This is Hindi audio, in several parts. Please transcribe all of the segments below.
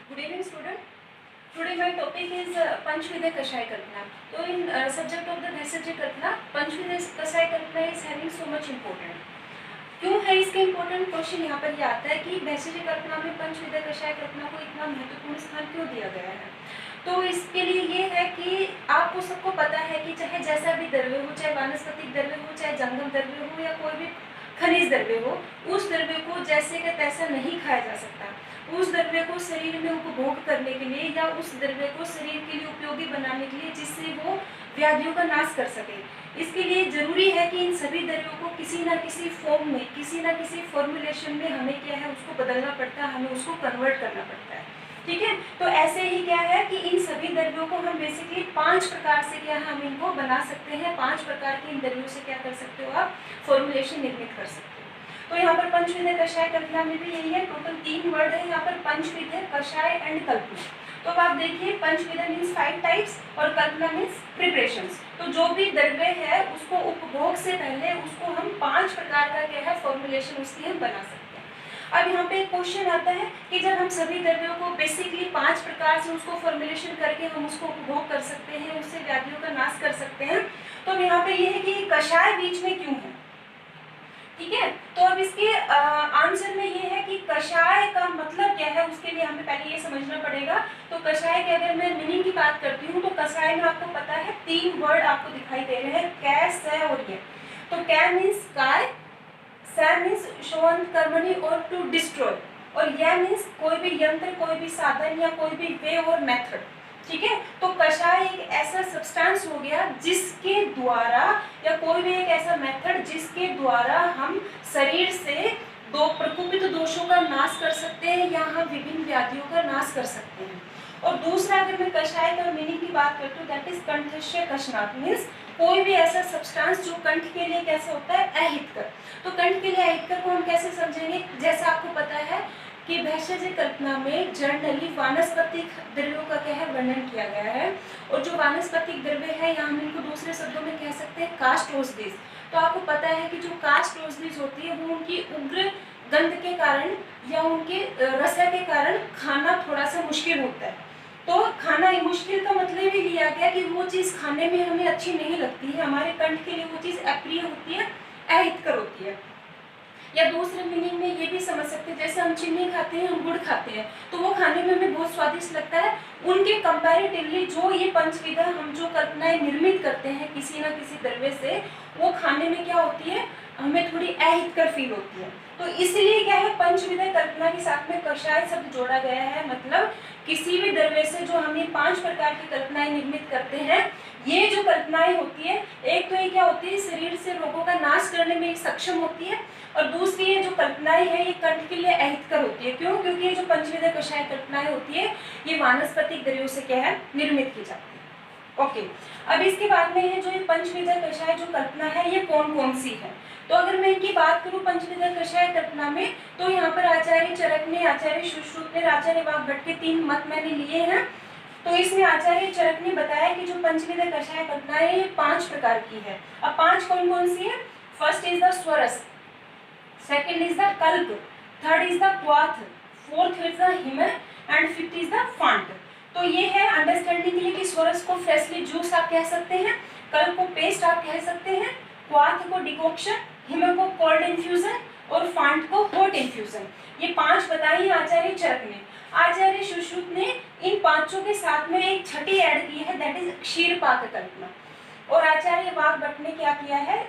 Good evening, student. Today my topic is Panchvidya Kashaya Kalpana. So in subject of the Bhaisajya Kalpana, Panchvidya Kashaya Kalpana is having so much important. क्यों है इसके इम्पोर्टेंट क्वेश्चन यहाँ पर ये आता है कि भैषज कल्पना में पंचविधा कषाय कल्पना को इतना महत्वपूर्ण स्थान क्यों दिया गया है। तो इसके लिए ये है कि आपको सबको पता है कि चाहे जैसा भी द्रव्य हो, चाहे वानस्पतिक द्रव्य हो, चाहे जंगम द्रव्य हो या कोई भी खनिज द्रव्य हो, उस द्रव्य को जैसे का तैसा नहीं खाया जा सकता। उस द्रव्य को शरीर में उपभोग करने के लिए या उस द्रव्य को शरीर के लिए उपयोगी बनाने के लिए जिससे वो व्याधियों का नाश कर सके, इसके लिए जरूरी है कि इन सभी द्रव्यों को किसी ना किसी फॉर्म में, किसी ना किसी फॉर्मुलेशन में हमें क्या है उसको बदलना पड़ता है, हमें उसको कन्वर्ट करना पड़ता है। ठीक है, तो ऐसे ही क्या है कि इन सभी द्रव्यों को हम बेसिकली 5 प्रकार से क्या है हम इनको बना सकते हैं। 5 प्रकार के इन द्रव्यों से क्या कर सकते हो आप, फॉर्मुलेशन निर्मित कर सकते हो। तो यहाँ पर पंचविध कषाय कल्पना में भी यही है। टोटल 3 वर्ड है यहाँ पर, पंचविध, कषाय एंड कल्पना। तो अब आप देखिए, पंचविध मीन्स 5 टाइप्स और कल्पना मीन्स प्रिपरेशंस। तो जो भी द्रव्य है उसको उपभोग से पहले उसको हम 5 प्रकार का क्या है फॉर्मुलेशन उसकी हम बना सकते हैं। अब यहाँ पे एक क्वेश्चन आता है कि जब हम सभी द्रव्यों को बेसिकली 5 प्रकार से उसको फॉर्मुलेशन करके हम उसको उपभोग कर सकते हैं, उससे व्याधियों का नाश कर सकते हैं, तो अब यहाँ पे ये है कि कषाय बीच में क्यों है। ठीक है, तो अब इसके आंसर में ये है कि कषाय का मतलब क्या है, उसके लिए हमें पहले ये समझना पड़ेगा। तो कषाय के अगर मैं मीनिंग की बात करती हूँ तो कषाय में आपको पता है 3 वर्ड आपको दिखाई दे रहे हैं, कै, स और ये। तो कै मीन्स काय, स मीन्स शोअंत कर्मणि और टू डिस्ट्रॉय, और यह मीन्स कोई भी यंत्र, कोई भी साधन या कोई भी वे और मेथड। ठीक है, तो कषाय एक ऐसा सब्सटेंस हो गया जिसके द्वारा, या कोई भी एक ऐसा मेथड जिसके द्वारा हम शरीर से दो प्रकोपित दोषों का नाश कर सकते हैं या हम विभिन्न व्याधियों का नाश कर सकते हैं। और दूसरा अगर मैं कषाय का मीनिंग की बात करती हूँ, दैट इज कंठस्य कशनाथ, मीन्स कोई भी ऐसा सब्सटेंस जो कंठ के लिए कैसे होता है, अहितकर। तो कंठ के लिए अहितकर को हम कैसे समझेंगे, जैसा आपको पता है कि भैषज कल्पना में जनरली वानस्पतिक द्रव्यों का क्या है वर्णन किया गया है। और जो वानस्पतिक द्रव्य है या हम इनको दूसरे शब्दों में कह सकते हैं काष्ठ औषधि। तो आपको पता है कि जो काष्ठ औषधि होती है वो उनकी उग्र गंध के कारण या उनके रस के कारण खाना थोड़ा सा मुश्किल होता है। तो खाना मुश्किल का मतलब ही लिया गया कि वो चीज़ खाने में हमें अच्छी नहीं लगती है, हमारे कंठ के लिए वो चीज़ अप्रिय होती है, अहितकर होती है। या दूसरे मीनिंग में ये भी समझ सकते हैं, जैसे हम चीनी खाते हैं, हम गुड़ खाते हैं, तो वो खाने में हमें बहुत स्वादिष्ट लगता है। उनके कंपैरेटिवली जो ये पंचविधा हम जो कल्पनाएं निर्मित करते हैं किसी ना किसी द्रव्य से, वो खाने में क्या होती है, हमें थोड़ी अहितकर फील होती है। तो इसलिए क्या है, पंचविधा कल्पना के साथ में कषाय शब्द जोड़ा गया है। मतलब किसी भी द्रव्य से जो हम ये 5 प्रकार की कल्पनाएं निर्मित करते हैं, ये जो कल्पनाएं होती है, एक तो ये क्या होती है, शरीर से रोगों का नाश करने में सक्षम होती है, और दूसरी ये जो कल्पनाएं है ये कंठ के लिए अहितकर होती है। क्यों? क्योंकि ये जो पंचविधा कषाय कल्पनाएं होती है ये वानस्पतिक द्रव्यों से क्या है, निर्मित की जाती है। ओके, अब इसके बाद में है जो ये पंचविधा कषाय जो कल्पना है ये कौन कौन सी है। तो अगर मैं इनकी बात करूं पंचविधा कषाय कल्पना में, तो यहाँ पर आचार्य चरक ने, आचार्य सुश्रुत ने, आचार्य वाग्भट के 3 मत मैंने लिए हैं। तो इसमें आचार्य चरक ने बताया कि जो पंचविधा कषाय कल्पना है ये 5 प्रकार की है। अब 5 कौन कौन सी है, first is the swaras, second is the kalp, third is the kwath, fourth is the him and fifth is the phant. तो ये है अंडरस्टैंडिंग के लिए कि स्वरस को फ्रेशली जूस आप कह सकते हैं, कल्प को पेस्ट आप कह सकते हैं, क्वाथ को डिकॉक्शन, हिम को कोल्ड इन्फ्यूजन और फांट को हॉट इन्फ्यूजन। ये 5 बताई आचार्य चरक ने। आचार्य सुश्रुत ने इन 5 के साथ में एक छठी ऐड की है, दैट इज क्षीरपाक कल्पना। और आचार्य वाग्भट ने क्या किया है,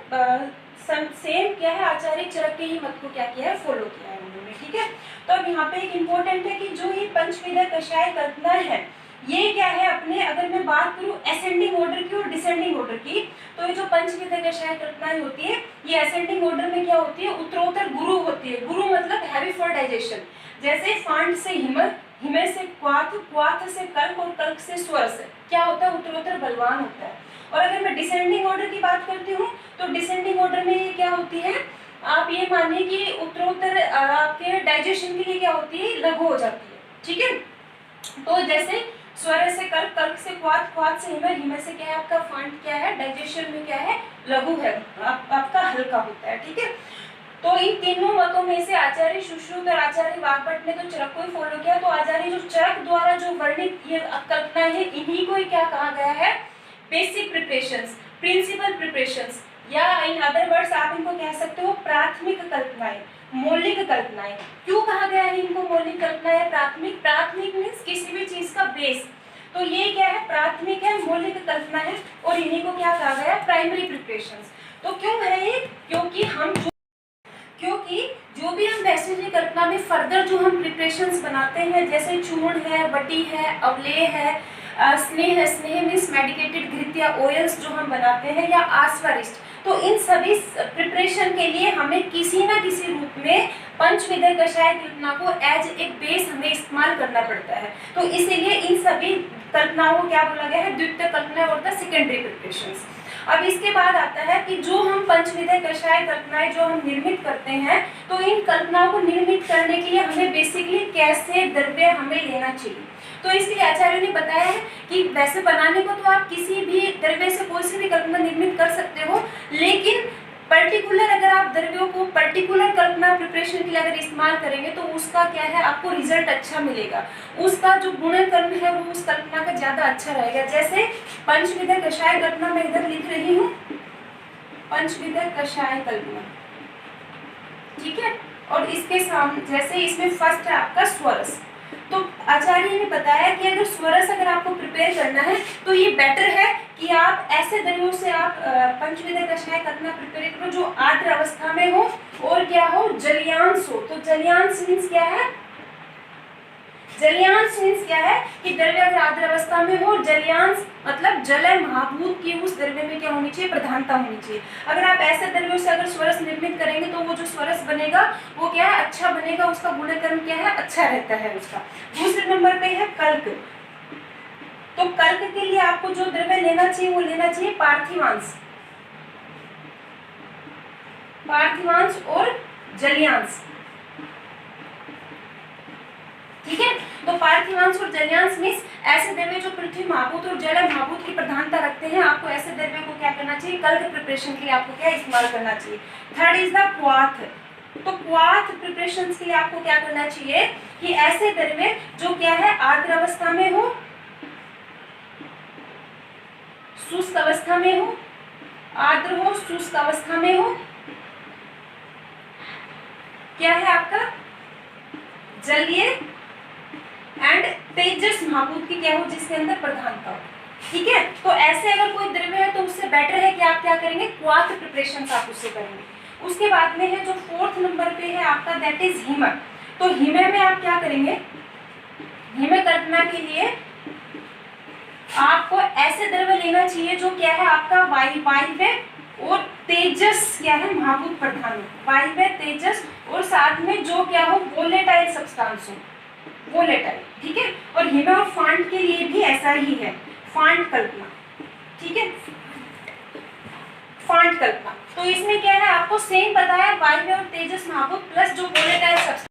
सेम क्या है, आचार्य चरक के ही मत को क्या किया है, फॉलो किया है उन्होंने। ठीक है, तो अब यहाँ पे एक इम्पोर्टेंट है कि जो ये पंचविधा कषाय कल्पना है ये क्या है, अपने अगर मैं बात करूँ असेंडिंग ऑर्डर की और डिसेंडिंग ऑर्डर की, तो ये जो पंचविधा कषाय कल्पनाएं होती है ये असेंडिंग ऑर्डर में क्या होती है, उत्तरोत्तर गुरु होती है। गुरु मतलब हैवी फॉर डाइजेशन। जैसे फांट से हिम, हिमे से क्वाथ, क्वाथ से कल्प और कल्प से स्वरस क्या होता है, उत्तरोत्तर बलवान होता है। और अगर मैं डिसेंडिंग ऑर्डर की बात करती हूँ तो डिसेंडिंग ऑर्डर में ये क्या होती है, आप ये मानिए कि उत्तरोत्तर आपके डाइजेशन के लिए क्या होती है, लघु हो जाती है। ठीक है, तो जैसे स्वर से कल्प, कल्प से क्वाथ, क्वाथ से हिम, हिम से क्या है आपका फांट क्या है, डाइजेशन में क्या है, लघु है, आपका हल्का होता है। ठीक है, तो इन तीनों मतों में से आचार्य सुश्रुत और आचार्य वाग्भट ने तो चरक को ही फॉलो किया। तो आचार्य जो चरक द्वारा जो वर्णित ये कल्पना है, इन्हीं को ही क्या कहा गया है, बेसिक प्रिपरेशंस, प्रिंसिपल प्रिपरेशंस, या इन अदर वर्ड्स आप इनको कह सकते हो प्राथमिक कल्पनाएं, मौलिक कल्पनाएं। क्यों कहा गया है इनको मौलिक कल्पनाएं, प्राथमिक? प्राथमिक मीन्स किसी भी चीज का बेस, तो ये क्या है, प्राथमिक है, मौलिक कल्पना है, और इन्हीं को क्या कहा गया है, प्राइमरी प्रिपरेशंस। तो क्यों है ये, क्योंकि जो भी हम वैश्विक कल्पना में फर्दर जो हम प्रिपरेशंस बनाते हैं, जैसे चूर्ण है, बटी है, अवलेय है, स्नेह है, स्नेह मीन्स मेडिकेटेड घृत या ऑयल्स जो हम बनाते हैं, या आस्वारिष्ट, तो इन सभी प्रिपरेशन के लिए हमें किसी ना किसी रूप में पंचविधय कषाय कल्पना को एज एक बेस हमें इस्तेमाल करना पड़ता है। तो इसीलिए इन सभी कल्पनाओं को क्या बोला गया है, द्वितीय कल्पना और द सेकेंडरी प्रिपरेशंस। अब इसके बाद आता है कि जो हम पंचविधय कषाय कल्पनाएं जो हम निर्मित करते हैं, तो इन कल्पनाओं को निर्मित करने के लिए हमें बेसिकली कैसे द्रव्य हमें लेना चाहिए। तो इसलिए आचार्य ने बताया है कि वैसे बनाने को तो आप किसी भी द्रव्य से कोई सी भी कल्पना निर्मित कर सकते हो, लेकिन पर्टिकुलर अगर आप द्रव्यों को पर्टिकुलर कल्पना प्रिपरेशन के लिए अगर इस्तेमाल करेंगे तो उसका क्या है, आपको रिजल्ट अच्छा मिलेगा, उसका जो गुणनकर्म है वो उस कल्पना का ज्यादा अच्छा रहेगा। जैसे पंचविधय कषाय कल्पना मैं इधर लिख रही हूँ, पंचविधय कषाय कल्पना, ठीक है। और इसके सामने जैसे इसमें फर्स्ट है आपका स्वरस, तो आचार्य ने बताया कि अगर स्वरस अगर आपको प्रिपेयर करना है तो ये बेटर है कि आप ऐसे द्रव्यों से आप पंचविधय कषाय कल्पना प्रिपेयर करो जो आर्द्र अवस्था में हो और क्या हो, जलीयांश हो। तो जलीयांश मीन्स क्या है, जलीयांश मीन्स क्या है कि द्रव्य अगर आर्द्र अवस्था में हो, जलीयांश मतलब जलय महाभूत की उस द्रव्य में क्या होनी चाहिए, प्रधानता होनी चाहिए। अगर आप ऐसे द्रव्यों से अगर स्वरस निर्मित करेंगे तो वो जो स्वरस बनेगा वो क्या है, अच्छा बनेगा, उसका गुणकर्म क्या है, अच्छा रहता है उसका। दूसरे नंबर पे है कल्क। तो कल्क के लिए आपको जो द्रव्य लेना चाहिए वो लेना चाहिए पार्थिवांश, पार्थिवांश और जलीयांश, ठीक है। तो पार्थिवांश और जलीयांश मीन्स ऐसे द्रव्य जो पृथ्वी महाभूत और जल महाभूत की प्रधानता रखते हैं, आपको ऐसे द्रव्यों को क्या करना चाहिए, कल्क प्रिपरेशन के लिए आपको क्या इस्तेमाल करना चाहिए। थर्ड इज द क्वाथ। तो क्वाथ प्रिपरेशन के लिए आपको क्या करना चाहिए कि ऐसे द्रव्य जो क्या है आर्द्र अवस्था में हो, शुष्क अवस्था में हो, आर्द्र हो, शुष्क अवस्था में हो, क्या है आपका जलीय एंड तेजस महाभूत की क्या हो, जिसके अंदर प्रधानता हो, ठीक है। तो ऐसे अगर कोई द्रव्य है तो उससे बेटर है कि आप क्या करेंगे, क्वाथ प्रिपरेशन आप उससे करेंगे। उसके बाद में है जो फोर्थ नंबर पे है आपका, दैट इज हिमय। तो हिमय में आप क्या करेंगे, हिमय कल्पना के लिए आपको ऐसे द्रव्य लेना चाहिए जो क्या है आपका वायव्य और तेजस क्या है महाभूत प्रधान, वायव्य तेजस और साथ में जो क्या हो वोलेटाइल सब्सटेंस हो, वोलेटाइल, ठीक है। और हिमय और फांट के लिए भी ऐसा ही है, फांट कल्पना, ठीक है, फांट कल्पना। तो इसमें क्या है आपको सेम पता है, वायव्य और तेजस महाभूत प्लस जो volatile substance,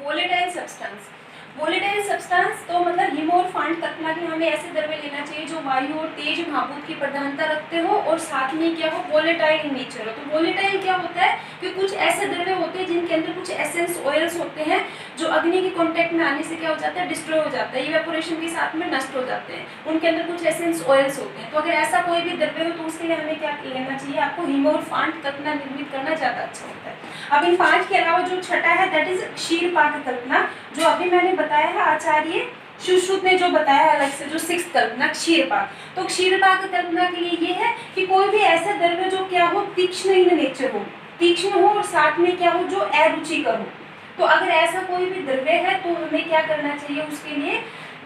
volatile substance, volatile substance. तो मतलब हिमय और फांट कल्पना के हमें ऐसे द्रव्य लेना चाहिए जो वायु और तेज महाभूत की प्रधानता रखते हो और साथ में क्या हो वोलेटाइल इन नेचर हो। तो वोलेटाइल क्या होता है कि कुछ ऐसे द्रव्य होते हैं जिनके अंदर कुछ एसेंस ऑयल्स होते हैं जो अग्नि के कांटेक्ट में आने से क्या हो जाता है, डिस्ट्रॉय हो जाता है, इवेपोरेशन के साथ में नष्ट हो जाते हैं, उनके अंदर कुछ एसेंस ऑयल्स होते हैं। तो अगर ऐसा कोई भी द्रव्य हो तो उसके लिए हमें क्या लेना चाहिए, आपको हिमय और फांट कल्पना निर्मित करना ज्यादा अच्छा होता है। अब इन पांच के अलावा जो छठा है दैट इज क्षीरपाक कल्पना, जो अभी मैंने बताया है आचार्य सुश्रुत ने जो बताया अलग से, जो सिक्स्थ कल्पना क्षीरपाक। तो क्षीरपाक कल्पना के लिए ये है कि कोई भी ऐसा द्रव्य जो क्या हो तीक्ष्ण इन नेचर हो, तीक्ष्ण हो और साथ में क्या हो जो अरुचिकर हो। तो अगर ऐसा कोई भी द्रव्य है तो हमें क्या करना चाहिए उसके लिए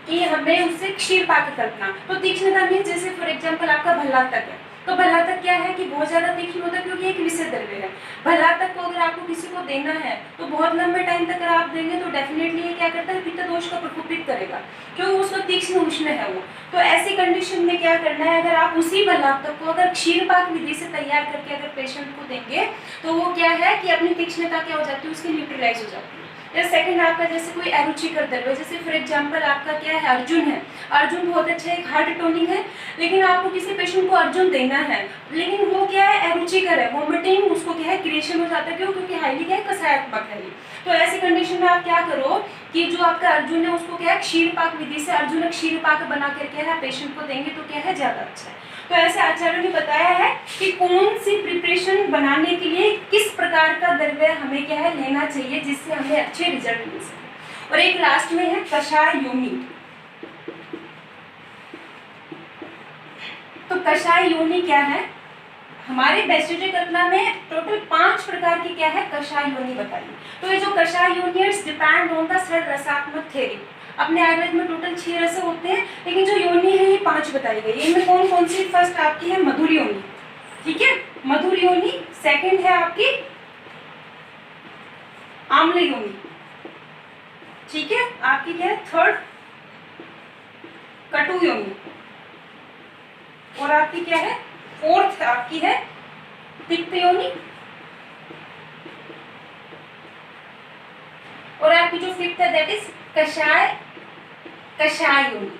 कि हमें उससे क्षीरपाक कल्पना। तो तीक्ष्णता मीन्स जैसे फॉर एग्जांपल आपका भल्लातक है, तो भल्लातक क्या है कि बहुत ज्यादा तीक्ष्ण होता है क्योंकि एक विषय द्रव्य है। भल्लातक को अगर आपको किसी को देना है तो बहुत लंबे टाइम तक अगर आप देंगे तो डेफिनेटली ये क्या करता है, पित्त दोष का प्रकोपित करेगा क्योंकि उसका तीक्ष्ण उष्ण है वो। तो ऐसी कंडीशन में क्या करना है, अगर आप उसी भल्लातक को अगर क्षीरपाक विधि से तैयार करके अगर पेशेंट को देंगे तो वो क्या है कि अपनी तीक्ष्णता क्या हो जाती है उसकी न्यूट्रलाइज हो जाती है। या सेकंड आपका जैसे कोई अरुचिकर द्रव्य, जैसे फॉर एग्जांपल आपका क्या है, अर्जुन है। अर्जुन बहुत अच्छा एक हार्ट टॉनिक है, लेकिन आपको किसी पेशेंट को अर्जुन देना है, लेकिन वो क्या है, अरुचिकर है, वोमिटिंग उसको क्या है क्रिएशन हो जाता है। क्यों? क्योंकि हाईली क्या है, कषायात्मक है। तो ऐसी कंडीशन में आप क्या करो कि जो आपका अर्जुन है उसको क्या है, क्षीरपाक विधि से अर्जुन क्षीरपाक बना करके है पेशेंट को देंगे तो क्या है, ज्यादा अच्छा है। तो ऐसे आचार्यों ने बताया है कि कौन सी प्रिपरेशन बनाने के लिए किस प्रकार का द्रव्य हमें क्या है लेना चाहिए, जिससे हमें अच्छे रिजल्ट मिल सके। और एक लास्ट में है कषाय योनि। तो कषाय योनि क्या है, हमारे बैचलर कल्पना में टोटल 5 प्रकार की क्या है, कषाय योनि बताई। तो ये जो कषाय योनि डिपेंड ऑन द षड रसात्मक थ्योरी। अपने आयुर्वेद में टोटल 6 रस होते हैं, लेकिन जो योनि है ये 5 बताई गई है। इनमें कौन कौन सी, फर्स्ट आपकी है मधुर योनि, ठीक है, मधुर योनि। सेकंड है आपकी आम्ल योनि, ठीक है, आपकी क्या है, थर्ड कटु योनि, और आपकी क्या है, फोर्थ आपकी है तिक्त योनि, और आपकी जो फिफ्थ है दैट इज कषाय योनि,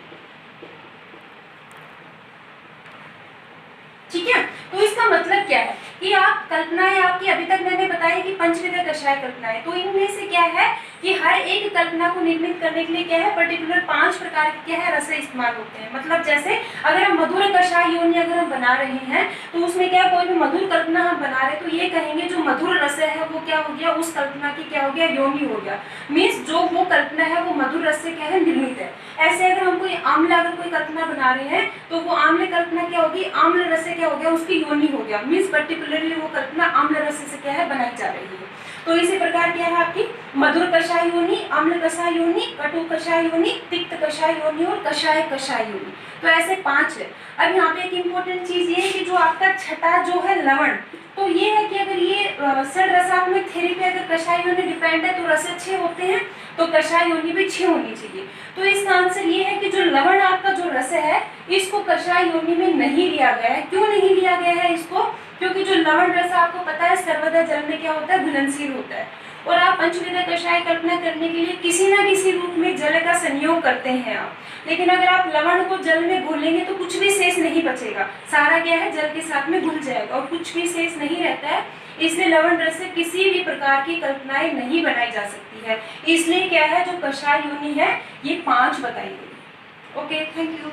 ठीक है। तो इसका मतलब क्या है कि आप कल्पनाएं आपकी अभी तक मैंने बताया कि पंचविध कषाय कल्पनाएं, तो इनमें से क्या है कि हर एक कल्पना को निर्मित करने के लिए क्या है, पर्टिकुलर 5 प्रकार के क्या है रस इस्तेमाल होते हैं। मतलब जैसे अगर हम मधुर कषाय योनि अगर हम बना रहे हैं तो उसमें क्या, कोई भी मधुर कल्पना हम बना रहे हैं तो ये कहेंगे जो मधुर रस है वो क्या हो गया, उस कल्पना की क्या हो गया, योनि हो गया। मीन्स जो वो कल्पना है वो मधुर रस से क्या है, निर्मित है। ऐसे अगर हम कोई आम्ल अगर कोई कल्पना बना रहे हैं तो वो आम्ल कल्पना क्या होगी, आम्ल रस से क्या हो गया, उसकी योनि हो गया। मीन्स पर्टिकुलरली वो कल्पना आम्ल रस से क्या है, बनाई जा रही है। तो इसी प्रकार क्या है आपकी मधुर कषाय योनि, अम्ल कषाय योनि, कटु कषाय योनि, तिक्त कषाय योनि और कषाय योनि। तो ऐसे 5 है। अब यहाँ पे एक इम्पोर्टेंट चीज ये है कि जो आपका छठा जो है लवण, तो ये है कि अगर ये षड रसात्मक थ्योरी पे अगर कषाय योनि डिपेंड है तो रस 6 होते हैं, तो कषाय योनि भी 6 होनी चाहिए। तो इसका आंसर ये है कि जो लवण आपका जो रस है इसको कषाय योनि में नहीं लिया गया है। क्यों नहीं लिया गया है इसको? क्योंकि जो लवण रस आपको पता है सर्वदा जल में क्या होता है, घुलनशील होता है, और आप पंचविध कषाय कल्पना करने के लिए किसी न किसी रूप में जल का संयोग करते हैं आप। लेकिन अगर आप लवण को जल में घोलेंगे तो कुछ भी शेष नहीं बचेगा, सारा क्या है जल के साथ में घुल जाएगा और कुछ भी शेष नहीं रहता है। इसलिए लवण रस से किसी भी प्रकार की कल्पनाएं नहीं बनाई जा सकती है। इसलिए क्या है जो कषाय योनि है ये 5 बताई गई। Okay, thank you.